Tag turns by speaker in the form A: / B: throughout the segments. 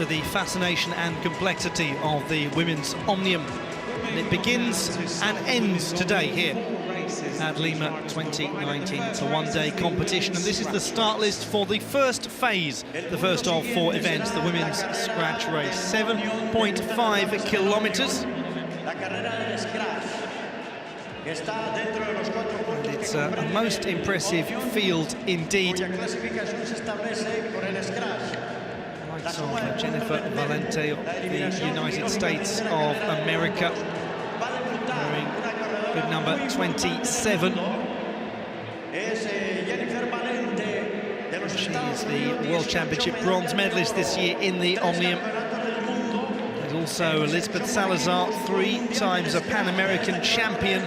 A: to the fascination and complexity of the women's Omnium. And it begins and ends today here at Lima 2019. It's a one-day competition, and this is the start list for the first phase, the first of 4 events, the women's scratch race, 7.5 kilometers. And it's a most impressive field indeed. Likes of Jennifer Valente of the United States of America, wearing bib number 27. She is the World Championship bronze medalist this year in the Omnium. There's also Elizabeth Salazar, 3 times a Pan American champion.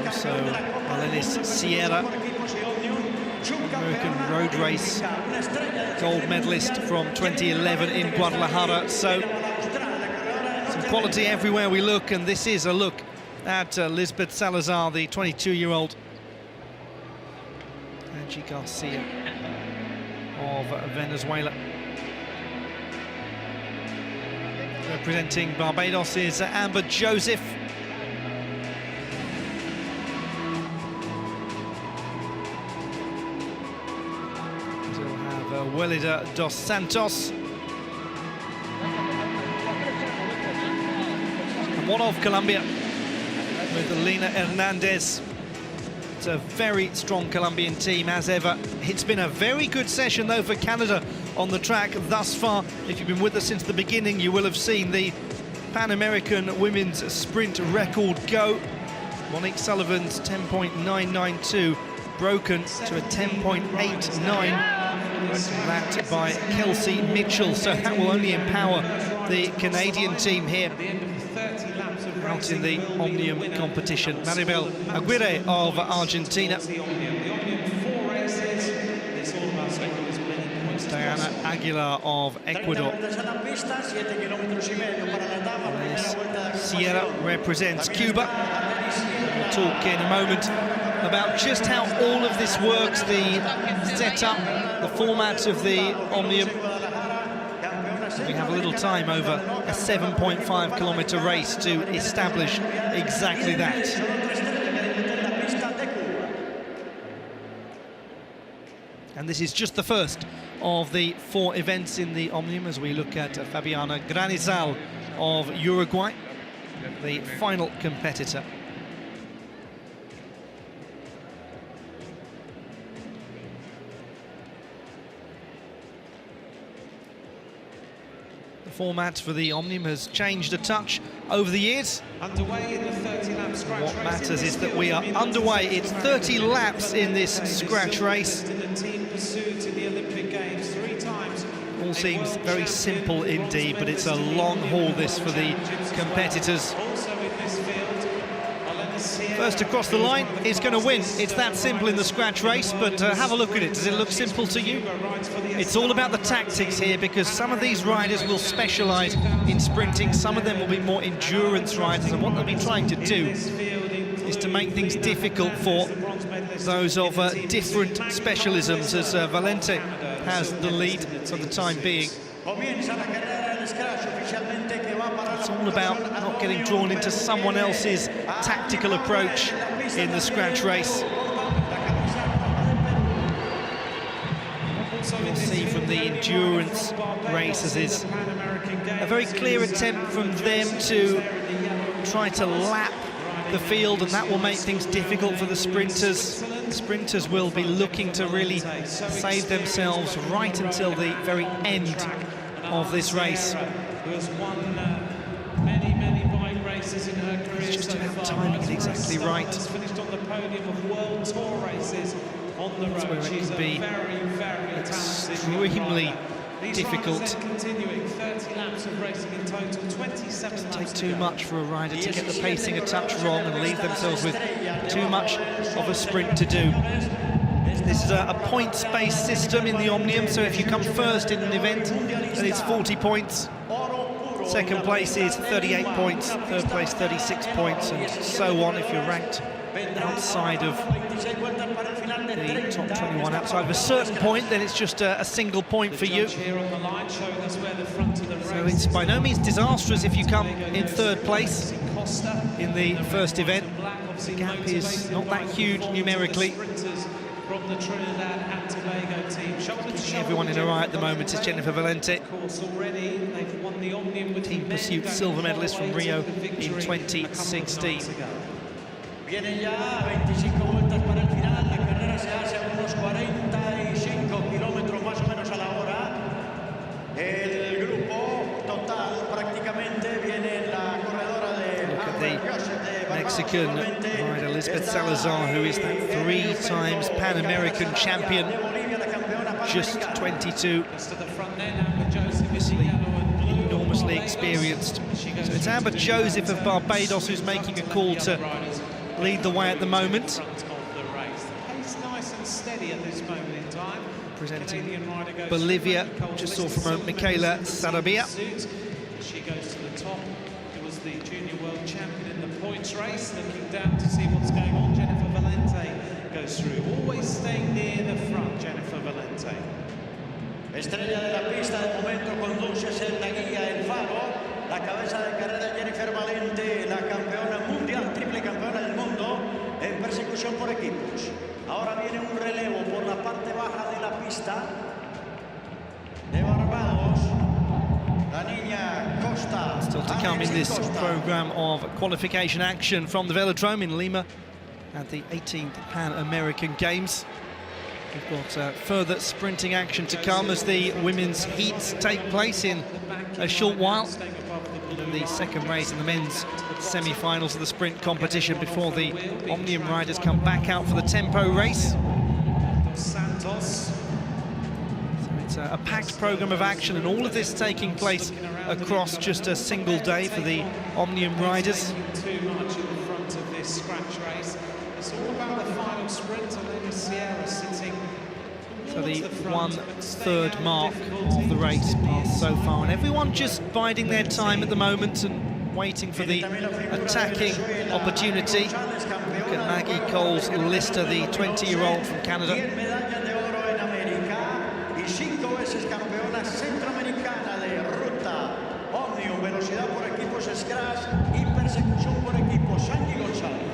A: Also Alenis Sierra, American road race gold medalist from 2011 in Guadalajara. So some quality everywhere we look, and this is a look at Lisbeth Salazar, the 22-year-old. Angie Garcia of Venezuela. Representing Barbados is Amber Joseph. Welida dos Santos. And one of Colombia with Lina Hernandez. It's a very strong Colombian team as ever. It's been a very good session though for Canada on the track thus far. If you've been with us since the beginning, you will have seen the Pan American women's sprint record go. Monique Sullivan's 10.992 broken to a 10.89. That by Kelsey Mitchell, so that will only empower the Canadian team here out in the Omnium competition. Maribel Aguirre of Argentina. Diana Aguilar of Ecuador. Sierra represents Cuba. We'll talk in a moment about just how all of this works, the setup, the format of the Omnium. We have a little time over a 7.5 kilometer race to establish exactly that. And this is just the first of the 4 events in the Omnium as we look at Fabiana Granizal of Uruguay, the final competitor. The format for the Omnium has changed a touch over the years.
B: Underway in the 30-lap scratch race.
A: What matters is that we are underway. It's 30 laps in this scratch race.
B: The team pursued to the Olympic Games 3 times.
A: All seems very simple indeed, but it's a long haul this for the competitors.
B: Also in this field,
A: First across the line is going to win. It's that simple in the scratch race, but have a look at it. Does it look simple to you? It's all about the tactics here, because some of these riders will specialise in sprinting, some of them will be more endurance riders, and what they'll be trying to do is to make things difficult for those of different specialisms, as Valente has the lead for the time being. It's all about not getting drawn into someone else's tactical approach in the scratch race. You'll see from the endurance races is a very clear attempt from them to try to lap the field, and that will make things difficult for the sprinters. The sprinters will be looking to really save themselves right until the very end of this race.
B: Many bike races in her career.
A: It's just about timing it exactly right.
B: Has finished on the podium of World Tour races on the road.
A: Where it
B: She's
A: can be
B: very
A: extremely difficult.
B: Continuing 30 laps of racing in total, 27 laps.
A: Take too much for a rider to get the pacing a touch wrong and leave themselves with too much of a sprint to do. This is a points-based system in the Omnium, so if you come first in an event, then it's 40 points. Second place is 38 points, third place 36 points, and so on if you're ranked outside of the top 21, outside of a certain point, then it's just a single point for you. So it's by no means disastrous if you come in third place in the first event. The gap is not that huge numerically. Everyone in her eye at the moment is Jennifer Valente, team pursuit silver medalist from Rio in 2016.
C: Vienen ya 25 vueltas para el final, la carrera se hace a unos 45 kilómetros más o menos a la hora. El grupo total prácticamente viene la corredora de
A: Mexican rider Elizabeth Salazar, who is that 3 times Pan American champion, just 22, enormously experienced. So it's Amber Joseph of Barbados who's making a call to lead the way at the moment. Presenting Bolivia, just saw from Michaela Sarabia.
B: She goes to the top. It was the junior world champion in the points race, looking down to see what's going on. Jennifer Valente goes through, always staying near the front. Jennifer Valente.
C: Estrella de la pista de momento conduce en la guía el faro. La cabeza de carrera Jennifer Valente, la campeona mundial, triple campeona del mundo en persecución por equipos. Ahora viene un relevo por la parte baja de la pista de Barbados. La niña Costa.
A: Still to come in this program of qualification action from the velodrome in Lima at the 18th Pan American Games. We've got further sprinting action to come as the women's heats take place in a short while. And the second race in the men's semi-finals of the sprint competition before the Omnium riders come back out for the tempo race. So it's a packed program of action, and all of this taking place across just a single day for the Omnium riders.
B: Too much in the front of this scratch race. It's all about the final sprint, and then Sierra sitting.
A: So the 1/3 mark of the race passed so far, and everyone just biding their time at the moment and waiting for the attacking opportunity. Look at Maggie Coles-Lister, the 20-year-old from Canada.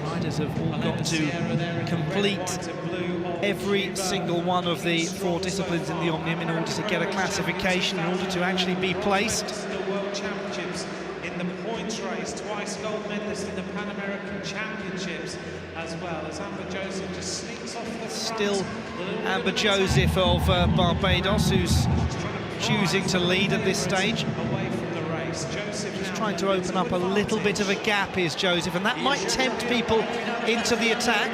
A: Riders have all got to complete every single one of the 4 disciplines in the Omnium in order to get a classification, in order to actually be placed.
B: The World Championships in the points race, twice gold medalist in the Pan American Championships as well, as Amber Joseph just sneaks off the front.
A: Still Amber Joseph of Barbados, who's choosing to lead at this stage.
B: Away from the race. Joseph
A: just trying to open up a little bit of a gap is Joseph, and that might tempt people into the attack.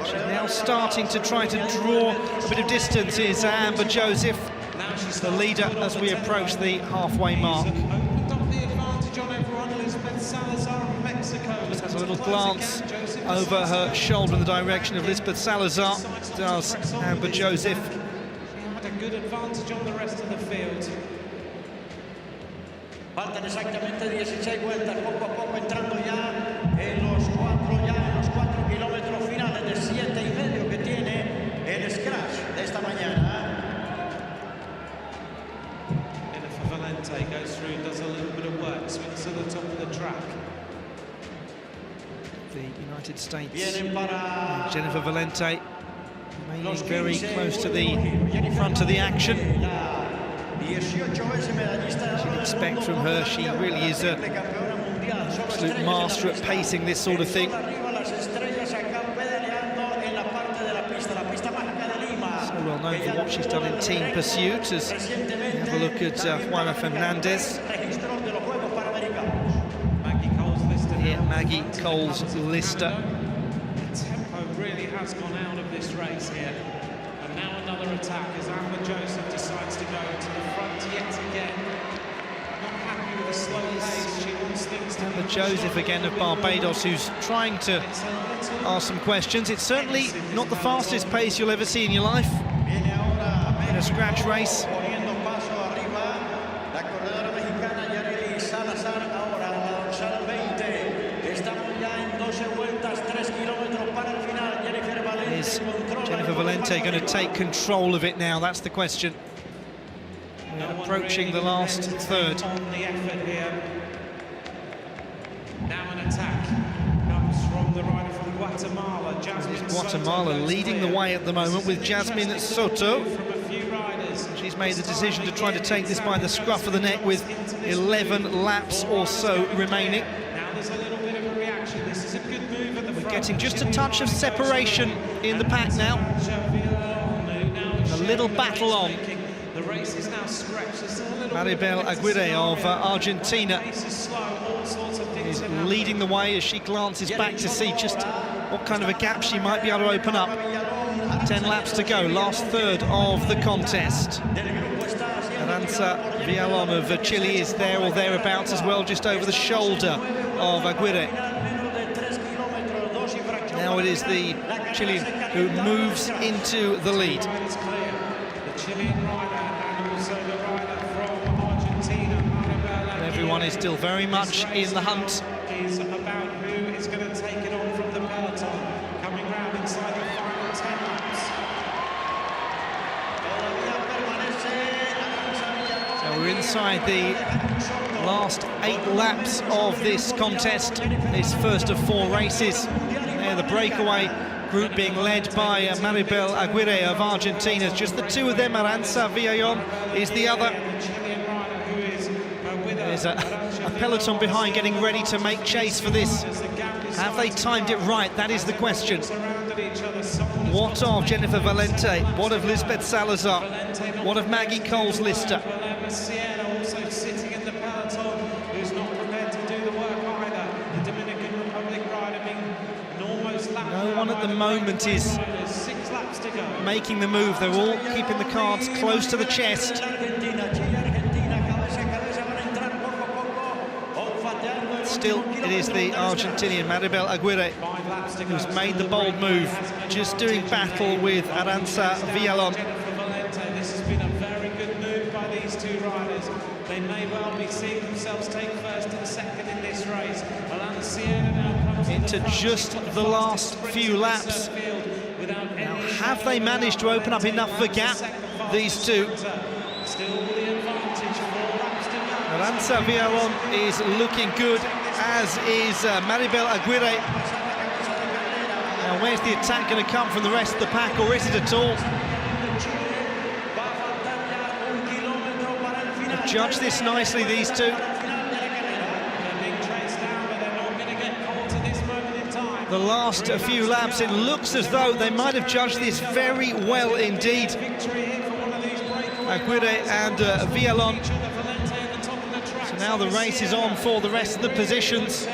A: She's now starting to try to draw a bit of distance is Amber Joseph, the leader as we approach the halfway mark.
B: Opened up the advantage on everyone. Elizabeth Salazar of Mexico.
A: Just has a little glance over her shoulder in the direction of Elizabeth Salazar, does Amber Joseph.
B: She had a good advantage on the rest of the field.
C: Faltan exactamente 16 vueltas, poco a poco entrando ya en los 4 kilómetros finales de 7,5 que tiene el scratch de esta mañana.
B: Jennifer Valente goes through, does a little bit of work, swings to the top of the track.
A: The United States, Jennifer Valente, remaining very close to the front of the action. You'd expect from her, she really is an absolute master at pacing this sort of thing. So well known for what she's done in team pursuit, as we have a look at Juana Fernandez. Here, Maggie Coles-Lister.
B: The tempo really has gone out of this race here. And now another attack as Amber Joseph decides to go to the front yet again. Not happy with the slow pace. She wants things to
A: Amber Joseph again of Barbados, who's trying to ask some questions. It's certainly not the fastest pace you'll ever see in your life in a scratch race. Valente going to take control of it now? That's the question. We're approaching the last third.
B: On the effort here. Now an attack comes from the rider from Guatemala.
A: Guatemala leading the way at the moment with Jasmine Soto. She's made the decision to try to take this by the scruff of the neck with 11 laps or so remaining.
B: Now there's a little bit of a reaction. This is a good move at the front.
A: We're getting just a touch of separation in the pack now. A little battle on.
B: The race is now stretched.
A: Maribel Aguirre of Argentina is leading the way as she glances back to see just what kind of a gap she might be able to open up. 10 laps to go, last third of the contest. Aranza Villalon of Chile is there or thereabouts as well, just over the shoulder of Aguirre. Now it is the Chilean who moves into the lead.
B: The Chilean rider and also the rider from Argentina.
A: Everyone is still very much in the hunt.
B: Is about who is going to take it on from the peloton, coming round inside the final 10 laps.
A: So we're inside the last 8 laps of this contest, this first of 4 races. There, the breakaway group being led by Maribel Aguirre of Argentina. Just the 2 of them. Aranza Villalon is the other. There's a peloton behind getting ready to make chase for this. Have they timed it right? That is the question. What of Jennifer Valente? What of Lisbeth Salazar? What of Maggie Coles-Lister?
B: Also sitting in the peloton, who's not prepared to do the work either. The Dominican Republic rider being almost lap.
A: No one at the moment is
B: 6 laps to go.
A: making the move. They're all keeping the cards close to the chest. Still, it is the Argentinian Maribel Aguirre who's made the bold move, just doing battle with Aranza Villalon.
B: This has been a very good move by these 2 riders. They may well be seeing themselves take first and second in this race. Now comes
A: into just the last few laps. Now, have they managed to open up enough of a gap, these 2?
B: Still the advantage, 4 laps to go.
A: Aranza Villalon is looking good, as is Maribel Aguirre. Now, where's the attack going to come from the rest of the pack, or is it at all? They've judged this nicely, these 2. The last few laps, it looks as though they might have judged this very well indeed. Aguirre and Villalon. So now the race is on for the rest of the positions.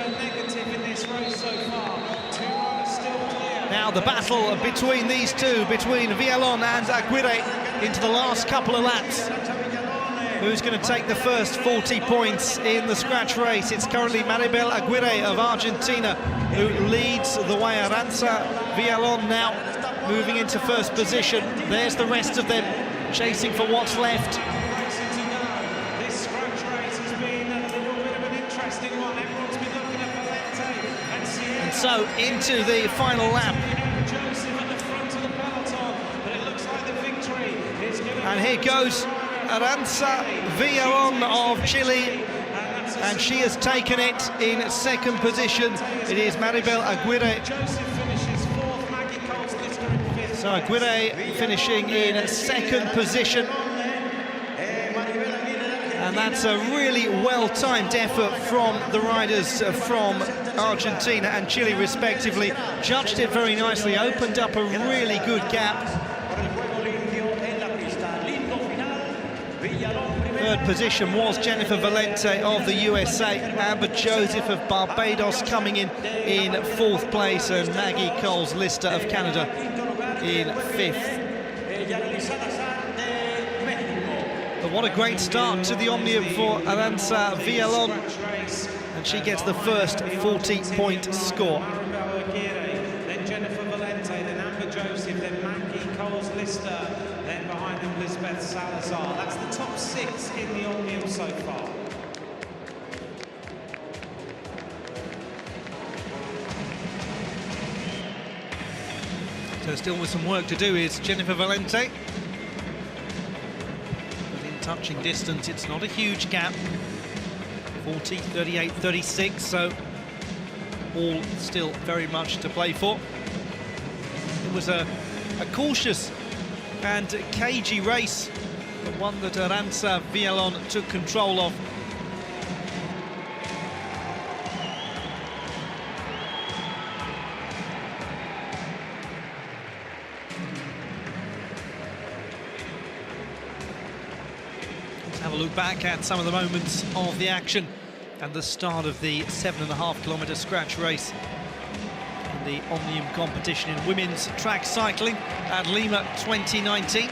A: Now the battle between these 2, between Villalon and Aguirre, into the last couple of laps. Who's going to take the first 40 points in the scratch race? It's currently Maribel Aguirre of Argentina who leads the way. Aranza Villalon now moving into first position. There's the rest of them chasing for what's left.
B: This scratch race has been a little bit of an interesting one. Everyone's been looking at Valente and Sierra.
A: And so into the final lap.
B: Joseph at the front of the peloton, but it looks like the victory is going to.
A: And here goes Aranza Villalon of Chile, and she has taken it in second position. It is Maribel Aguirre.
B: Joseph finishes 4th, Maggie Coles-Lister in 5th.
A: So Aguirre finishing in second position. And that's a really well-timed effort from the riders from Argentina and Chile, respectively. Judged it very nicely, opened up a really good gap. Third position was Jennifer Valente of the USA, Amber Joseph of Barbados coming in 4th place, and Maggie Coles-Lister of Canada in 5th. But what a great start to the Omnium for Aranza Villalon, and she gets the first 40-point score.
B: Then Jennifer Valente, then Amber Joseph, then Maggie Coles-Lister, then behind them Lisbeth Salazar. That's the top 6 in the Omnium so far.
A: So still with some work to do is Jennifer Valente. Within touching distance, it's not a huge gap. 40, 38, 36, so all still very much to play for. It was a cautious and cagey race, the one that Arantxa Villalón took control of. Let's have a look back at some of the moments of the action and the start of the 7.5-kilometre scratch race in the Omnium competition in women's track cycling at Lima 2019.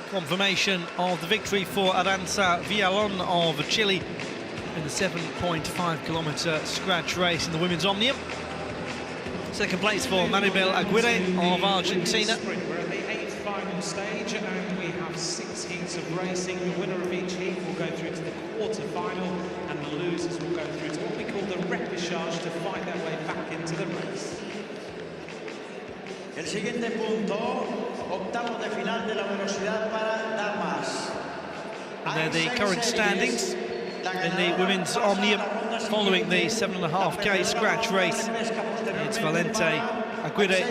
A: Confirmation of the victory for Arantxa Villalón of Chile in the 7.5-kilometre scratch race in the women's Omnium. Second place for Maribel Aguirre of Argentina.
B: We're at the 8th final stage and we have 6 heats of racing. The winner of each heat will go through to the quarter-final and the losers will go through to what we call the repechage to fight their way back into the race.
C: El siguiente punto, octavos de final de la velocidad para damas.
A: And they're the current standings in the women's Omnium following the 7.5k scratch race. It's Valente, Aguirre,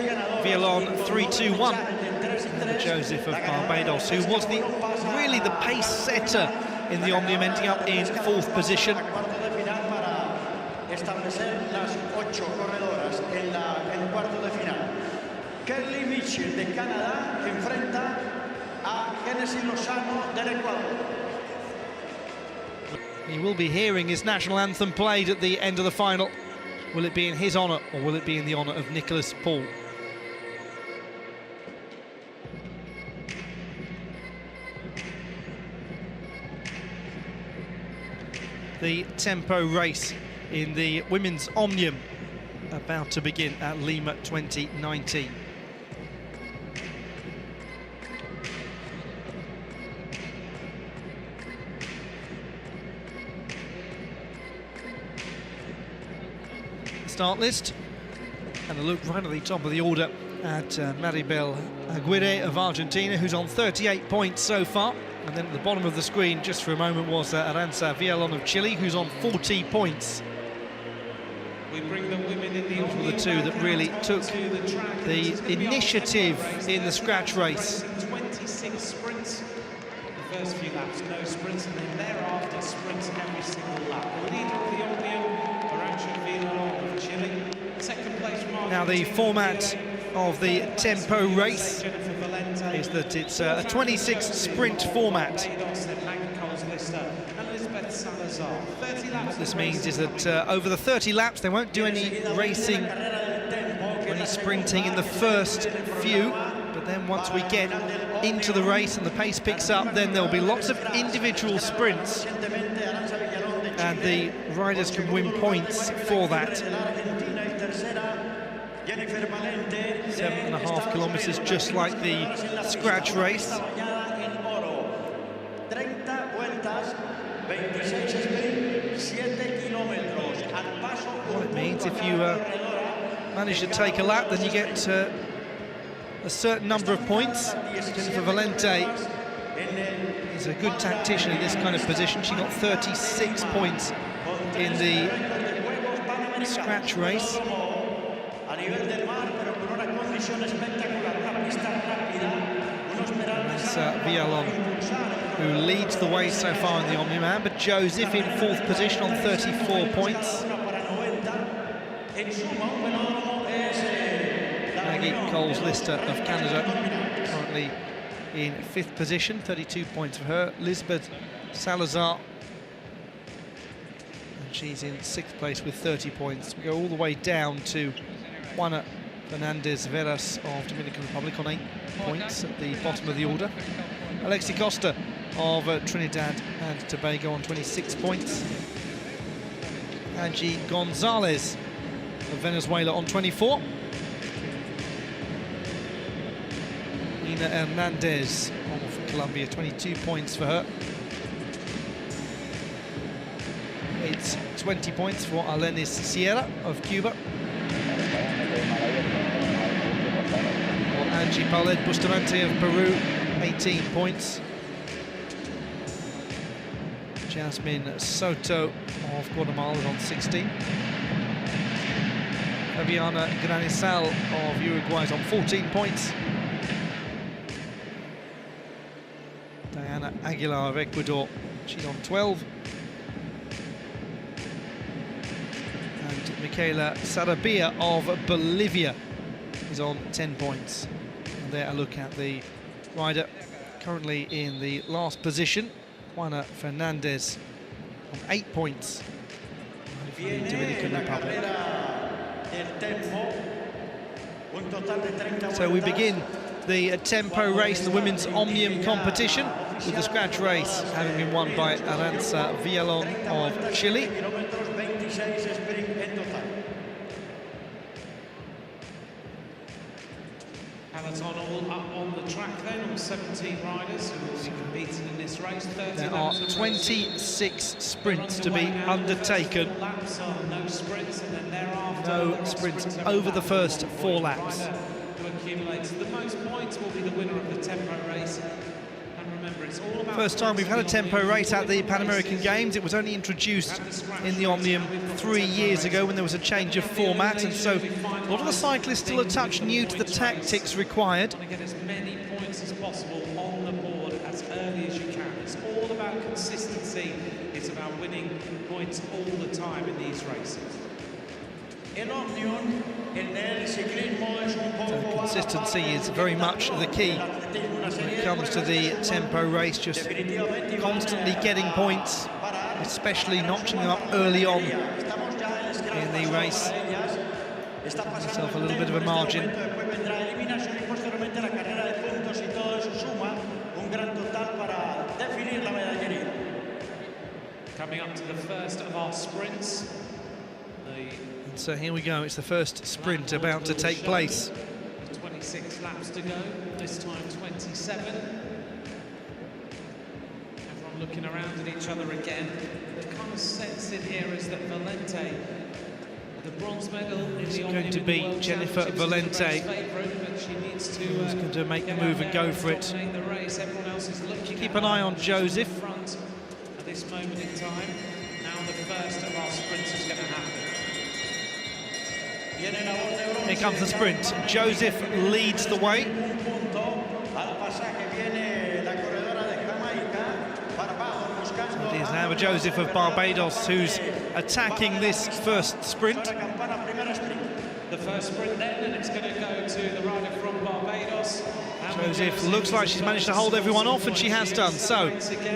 A: Villalón 3-2-1. And Joseph of Barbados, who was really the pace setter in the Omnium, ending up in 4th position.
C: Kelly Mitchell de Canadá enfrenta a Genesis Lozano del Ecuador.
A: He will be hearing his national anthem played at the end of the final. Will it be in his honour or will it be in the honour of Nicholas Paul? The tempo race in the women's Omnium about to begin at Lima 2019. Start list and a look right at the top of the order at Maribel Aguirre of Argentina, who's on 38 points so far, and then at the bottom of the screen just for a moment was Arantxa Villalón of Chile, who's on 40 points.
B: We bring the women in the
A: Those were the two that really took the initiative in the scratch race.
B: 26 sprints. The first few laps, no sprints, and then thereafter sprints every single lap. The leader of the Omnium, Arantxa Villalón of Chile. Second place,
A: now the format of the tempo race is that it's a 26 sprint format. What this means is that over the 30 laps they won't do any racing or any sprinting in the first few, but then once we get into the race and the pace picks up, then there'll be lots of individual sprints and the riders can win points for that. 7.5 kilometres, just like the scratch race. What it means, if you manage to take a lap, then you get a certain number of points. Jennifer Valente is a good tactician in this kind of position. She got 36 points in the scratch race. That's Villalón, who leads the way so far in the Omnium, but Joseph in 4th position on 34 points. Maggie Coles-Lister of Canada currently in 5th position, 32 points for her. Lisbeth Salazar, and she's in 6th place with 30 points. We go all the way down to Juana Fernandez Veras of Dominican Republic on 8 points at the bottom of the order. Alexi Costa of Trinidad and Tobago on 26 points. Angie Gonzalez of Venezuela on 24. Nina Hernandez of Colombia, 22 points for her. It's 20 points for Alenis Sierra of Cuba. For Angie PAULETT BUSTAMANTE of Peru, 18 points. Jasmine Soto of Guatemala on 16. Fabiana Granizal of Uruguay is on 14 points. Diana Aguilar of Ecuador, she's on 12. And Michaela Sarabia of Bolivia is on 10 points. And there a look at the rider currently in the last position, Juana Fernandez, on 8 points for the Dominican Republic. So we begin the tempo race, the women's Omnium competition, with the scratch race having been won by Aranza Villalon of Chile.
B: Peloton all up on the track then, all 17 riders who will be competing in this race.
A: There are 26 sprints to be undertaken.
B: No sprints, and then thereafter
A: no sprints over the first 4 laps.
B: Who accumulates the most points will be the winner of the tempo race. And remember, it's all about
A: first time we've had a tempo race at the Pan American Games. It was only introduced in the Omnium 3 years ago when there was a change of format, and so a lot of the cyclists still a touch new to the tactics required.
B: Want to get as many points as possible on the board as early as you can. It's all about consistency. It's about winning points all the time in these races.
A: So consistency is very much the key when it comes to the tempo race, just constantly getting points, especially notching them up early on in the race. Give yourself a little bit of a margin.
B: Coming up to the first of our sprints.
A: So here we go, it's the first sprint about to take place.
B: 26 laps to go, this time 27. Everyone looking around at each other again. The kind of sense in here is that Valente, the bronze medal in the
A: going to be Jennifer Valente, who's going to make the move and go for it. Keep an eye on Joseph.
B: At this moment in time, now the first of our sprints is going to happen.
A: Here comes the sprint. Joseph leads the way. It is now Joseph of Barbados who's attacking this first sprint.
B: The first sprint then, and it's going to go to the rider from Barbados.
A: Joseph looks like she's managed to hold everyone off, and she has done. So,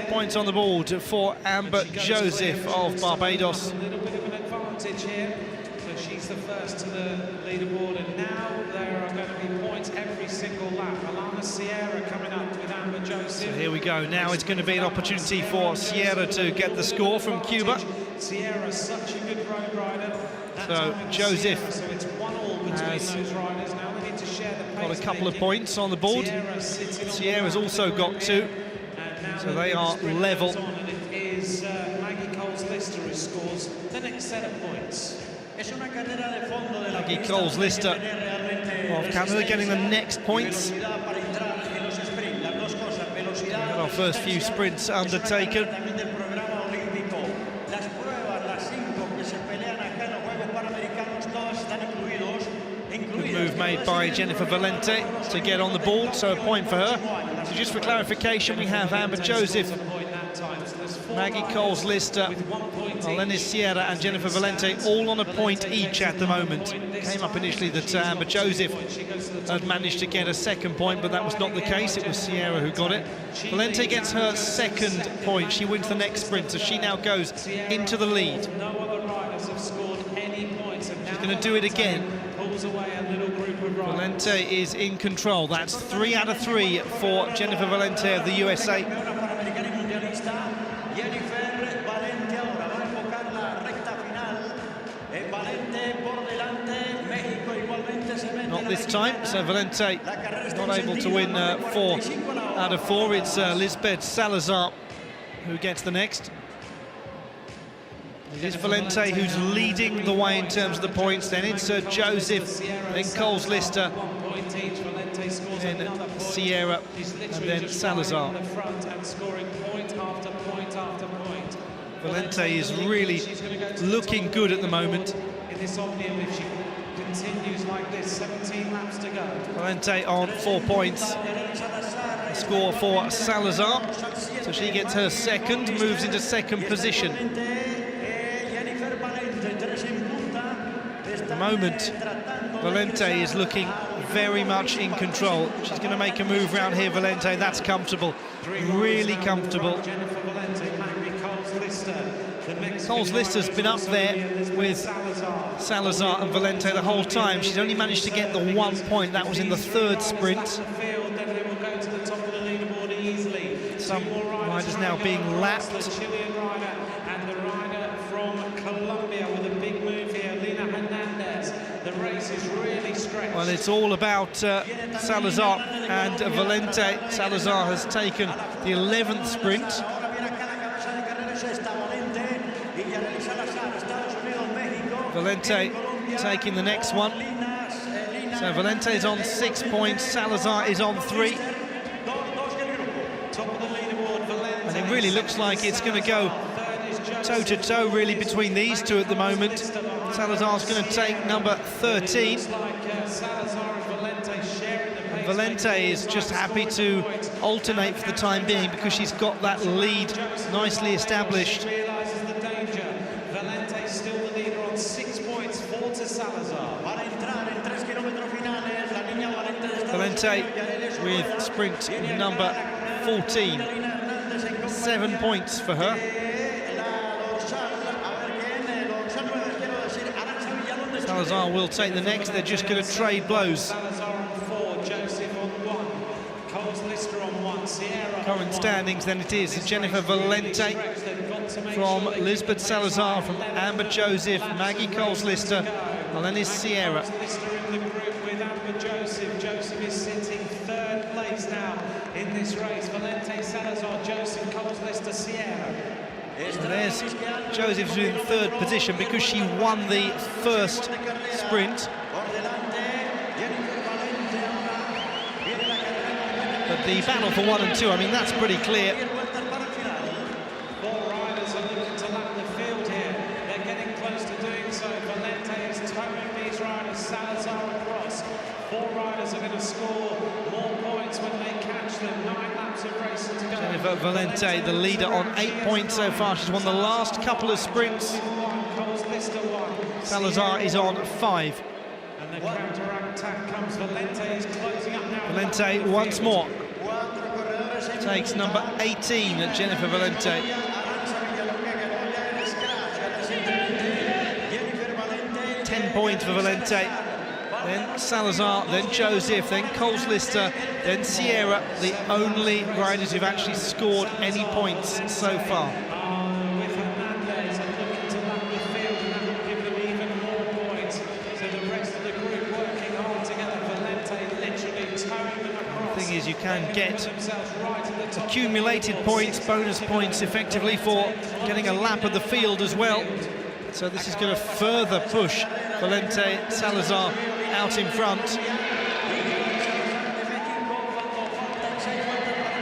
A: points on the board for Amber Joseph of Barbados.
B: A little bit of an advantage here. So she's the first to the leaderboard, and now there are going to be points every single lap. Alana Sierra coming up with Amber Joseph.
A: So here we go. Now it's going to be an opportunity for Sierra to get the score from Cuba.
B: Sierra's such a good road rider.
A: So Joseph
B: so it's 1-1 between those riders. Now they need to share the pace.
A: Got a couple of points on the board. Sierra's also got 2. So they are level.
B: And it is Maggie Coles-Lister who scores the next set of points.
A: Maggie Coles-Lister of Canada getting the next points. Our first few sprints undertaken. Good move made by Jennifer Valente to get on the board, so a point for her. So just for clarification, we have Amber Joseph Maggie Coles-Lister, Eleni Sierra and Jennifer Valente all on a point each at the moment. Came up initially that Amber Joseph had managed to get a second point, but that was not the case. It was Sierra who got it. Valente gets her second point. She wins the next sprint, so she now goes into the lead. She's going to do it again. Valente is in control. That's 3 out of 3 for Jennifer Valente of the USA. Not this time, so Valente not able to win 4 out of 4. It's Lisbeth Salazar who gets the next. It is Valente who's leading the way in terms of the points. Then it's Joseph, then Coles-Lister, then Sierra, and then Salazar. Valente is really looking good at the moment.
B: Continues like this, 17 laps to go.
A: Valente on 4 points. A score for Salazar, so she gets her second, moves into second position. At the moment, Valente is looking very much in control. She's going to make a move round here, Valente. That's comfortable, really comfortable. Coles-Lister's been up there with Salazar and Valente the whole time. She's only managed to get the 1 point. That was in the third sprint. Some riders now being lapped. And the rider from Colombia with a big move here, Lina Hernandez. The race is really stretched. Well, it's all about Salazar and Valente. Salazar has taken the 11th sprint. Valente taking the next one. So Valente is on 6 points, Salazar is on 3. And it really looks like it's going to go toe-to-toe really between these two at the moment. Salazar's going to take number 13. And Valente is just happy to alternate for the time being because she's got that lead nicely established. Valente with sprint number 14. 7 points for her. Salazar will take the next. They're just going to trade blows. Current standings, then it is Jennifer Valente from Lisbeth Salazar, from Amber Joseph, Maggie Coles-Lister, Eleni Sierra. Joseph is sitting third place now in this race. Valente, Salazar, Joseph, Coles-Lister, Sierra. And there's Joseph's in third position because she won the first sprint. But the battle for 1 and 2, I mean, that's pretty clear. 4 riders are looking to lap the field here. They're getting close to doing so. Valente is towing these riders, Salazar across. 4 riders are going to score more points when they catch them. 9 laps of racing to go. Jennifer Valente, the leader, on 8 points so far. She's won the last couple of sprints. Salazar is on 5. And the counter-attack comes. Valente is closing up now. Valente once more takes number 18 at Jennifer Valente. 10 points for Valente. Then Salazar, then Joseph, then Coles-Lister, then Sierra, the only riders who've actually scored any points so far. With Hernandez looking to lap the field, and that will give them even more points. So the rest of the group working hard together. Valente literally towing them across. The thing is, you can get accumulated points, bonus points, effectively for getting a lap of the field as well. So this is going to further push Valente, Salazar out in front.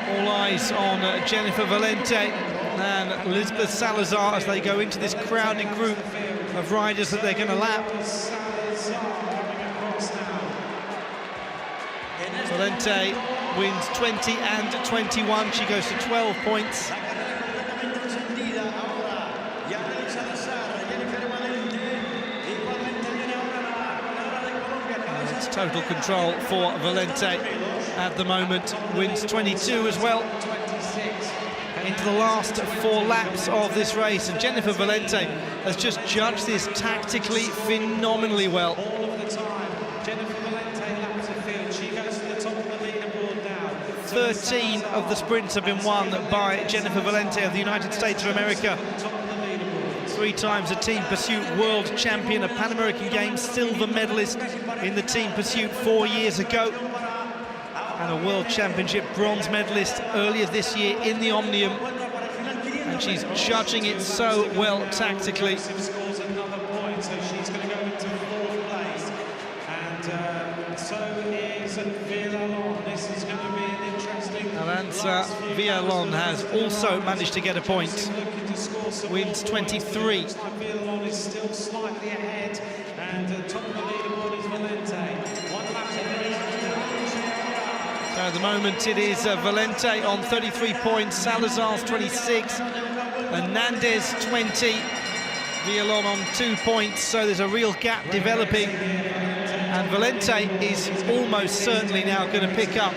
A: All eyes on Jennifer Valente and Lisbeth Salazar as they go into this crowded group of riders that they're going to lap. Valente wins 20 and 21. She goes to 12 points. It's total control for Valente at the moment. Wins 22 as well. Into the last 4 laps of this race, and Jennifer Valente has just judged this tactically phenomenally well.
B: All of the time. Jennifer Valente laps the field. She goes to the top of the leaderboard now.
A: 13 of the sprints have been won by Jennifer Valente of the United States of America. 3 times a team pursuit world champion, a Pan American Games silver medalist in the team pursuit 4 years ago, and a world championship bronze medalist earlier this year in the Omnium. And she's judging it so well tactically.
B: Scores another point, so she's going to go into 4th place. And so is Villalon. This is going to be an interesting.
A: Aranza Villalon has also managed to get a point. Wins 23.
B: Villalon is still slightly ahead, and top of the leaderboard is Valente. 1 lap
A: So at the moment it is Valente on 33 points, Salazar's 26, Hernandez 20, Villalon on 2 points, so there's a real gap developing, and Valente is almost certainly now going to pick up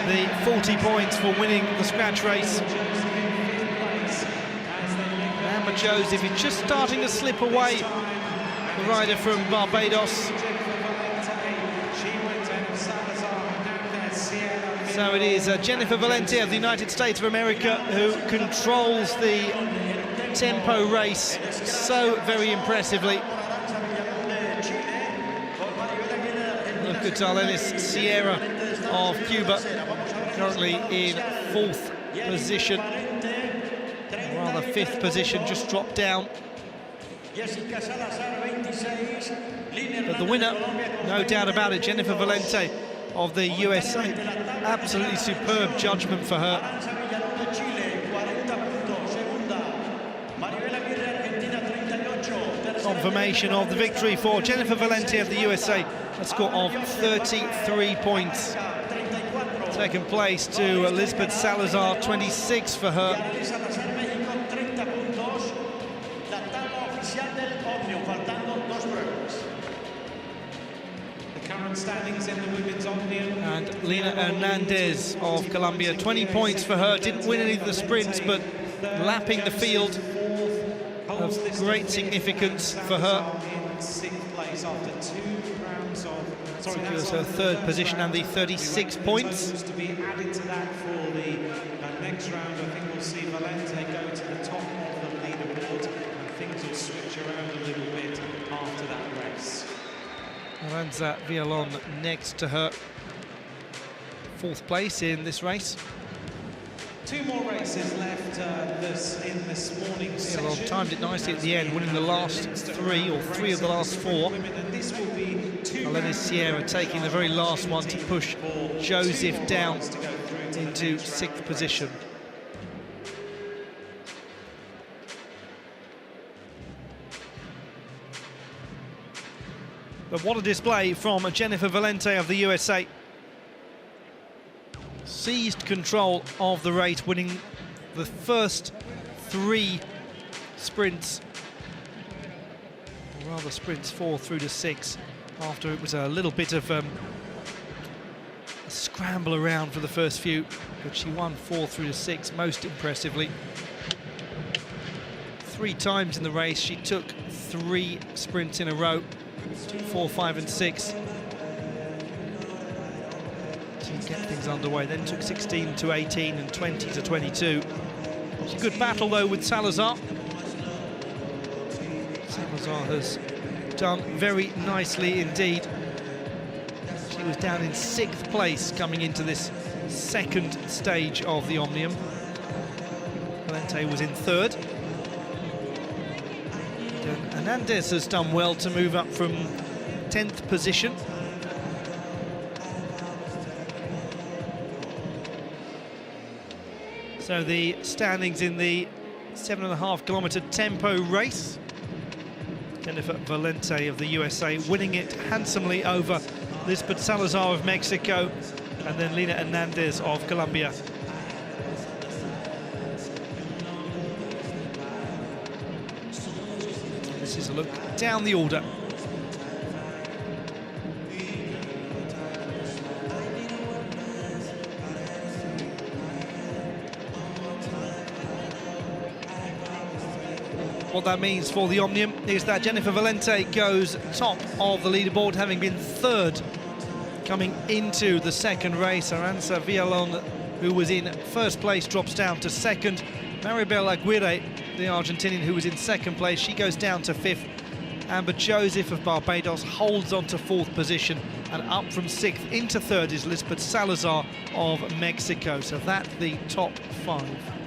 A: the 40 points for winning the scratch race. Amber Joseph is just starting to slip away, the rider from Barbados. So it is Jennifer Valente of the United States of America who controls the tempo race so very impressively. Look at Alenis Sierra of Cuba, currently in 4th position, rather 5th position, just dropped down. But the winner, no doubt about it, Jennifer Valente of the USA. Absolutely superb judgment for her. Confirmation of the victory for Jennifer Valente of the USA, a score of 33 points. Second place to Elizabeth Salazar, 26 for her.
B: Standings in the women's Omnium.
A: And Lina Hernandez of Colombia, 20 points for her. Didn't win any of the sprints, but lapping the field of great significance for her.
B: In 6th place after 2 rounds of.
A: Secures her 3rd position and the 36 points.
B: To be added to that for the next round, I think we'll see Valente go to the top of the leaderboard, and things will switch around a little bit after that race.
A: Aranza Villalon next to her, 4th place in this race.
B: 2 more races left in this morning's session.
A: Villalon timed it nicely at the end, winning the last 3 or 3 of the last 4.
B: This will be
A: Alenis Sierra taking the very last one to push Joseph down into 6th position. But what a display from Jennifer Valente of the USA. Seized control of the race, winning the first 3 sprints, or rather sprints 4 through to 6, after it was a little bit of a scramble around for the first few, but she won 4 through to 6 most impressively. 3 times in the race she took 3 sprints in a row, 4, 5 and 6 to get things underway, then took 16 to 18 and 20 to 22. It's a good battle though with Salazar. Salazar has done very nicely indeed. She was down in 6th place coming into this 2nd stage of the Omnium. Valente was in 3rd. Hernandez has done well to move up from 10th position. So the standings in the 7.5 kilometre tempo race. Jennifer Valente of the USA winning it handsomely over Lisbeth Salazar of Mexico, and then Lina Hernandez of Colombia. This is a look down the order. what that means for the Omnium is that Jennifer Valente goes top of the leaderboard, having been third coming into the second race. Aranza Villalon, who was in first place, drops down to second. Maribel Aguirre, the Argentinian who was in second place, she goes down to fifth. Amber Joseph of Barbados holds on to fourth position, and up from sixth into third is Lisbeth Salazar of Mexico. So that's the top five.